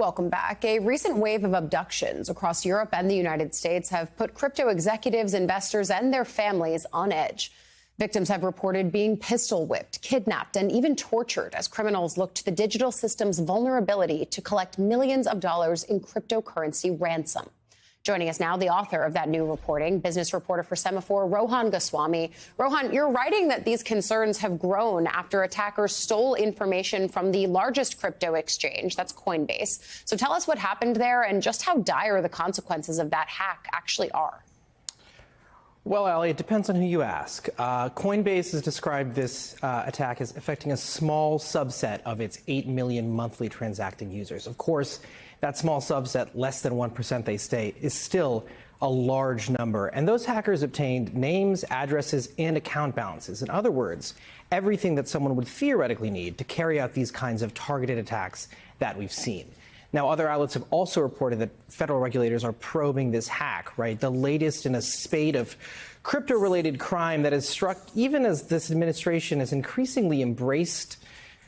Welcome back. A recent wave of abductions across Europe and the United States have put crypto executives, investors, and their families on edge. Victims have reported being pistol whipped, kidnapped, and even tortured as criminals look to the digital system's vulnerability to collect millions of dollars in cryptocurrency ransom. Joining us now, the author of that new reporting, business reporter for Semafor, Rohan Goswami. Rohan, you're writing that these concerns have grown after attackers stole information from the largest crypto exchange, that's Coinbase. So tell us what happened there and just how dire the consequences of that hack actually are. Well, Ali, it depends on who you ask. Coinbase has described this attack as affecting a small subset of its 8 million monthly transacting users. Of course, that small subset, less than 1% they state, is still a large number. And those hackers obtained names, addresses, and account balances. In other words, everything that someone would theoretically need to carry out these kinds of targeted attacks that we've seen. Now, other outlets have also reported that federal regulators are probing this hack, right? The latest in a spate of crypto-related crime that has struck even as this administration has increasingly embraced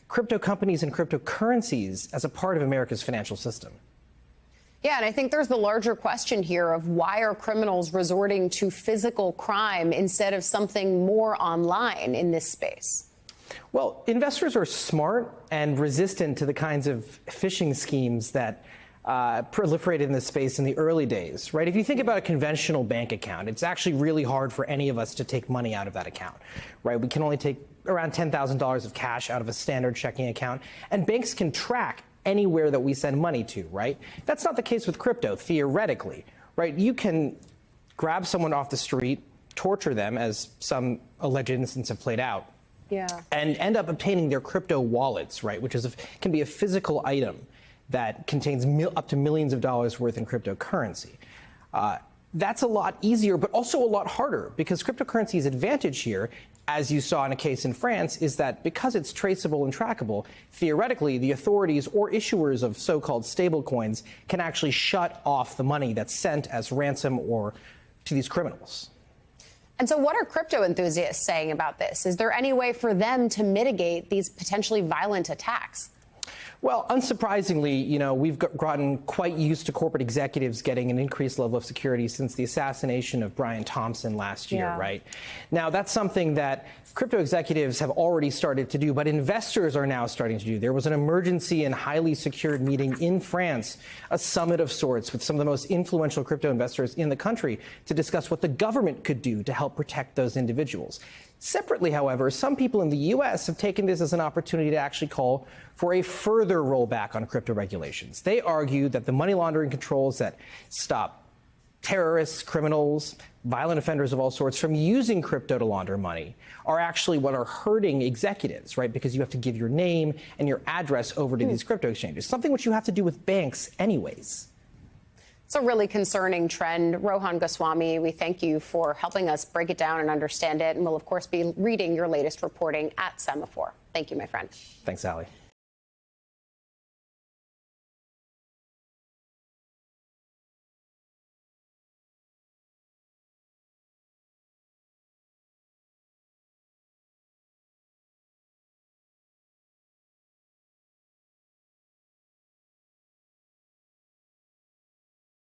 crypto companies and cryptocurrencies as a part of America's financial system. Yeah, and I think there's the larger question here of why are criminals resorting to physical crime instead of something more online in this space? Well, investors are smart and resistant to the kinds of phishing schemes that proliferated in this space in the early days, right? If you think about a conventional bank account, it's actually really hard for any of us to take money out of that account, right? We can only take around $10,000 of cash out of a standard checking account, and banks can track anywhere that we send money to, right? That's not the case with crypto, theoretically, right? You can grab someone off the street, torture them, as some alleged instances have played out, and end up obtaining their crypto wallets, right, which can be a physical item that contains up to millions of dollars worth in cryptocurrency. That's a lot easier, but also a lot harder, because cryptocurrency's advantage here, as you saw in a case in France, is that because it's traceable and trackable, theoretically, the authorities or issuers of so-called stablecoins can actually shut off the money that's sent as ransom or to these criminals. And so what are crypto enthusiasts saying about this? Is there any way for them to mitigate these potentially violent attacks? Well, unsurprisingly, we've gotten quite used to corporate executives getting an increased level of security since the assassination of Brian Thompson last year, right? Now, that's something that crypto executives have already started to do, but investors are now starting to do. There was an emergency and highly secured meeting in France, a summit of sorts with some of the most influential crypto investors in the country to discuss what the government could do to help protect those individuals. Separately, however, some people in the U.S. have taken this as an opportunity to actually call for a further rollback on crypto regulations. They argue that the money laundering controls that stop terrorists, criminals, violent offenders of all sorts from using crypto to launder money are actually what are hurting executives, right? Because you have to give your name and your address over to these crypto exchanges, something which you have to do with banks anyways. It's a really concerning trend. Rohan Goswami, we thank you for helping us break it down and understand it. And we'll, of course, be reading your latest reporting at Semafor. Thank you, my friend. Thanks, Ali.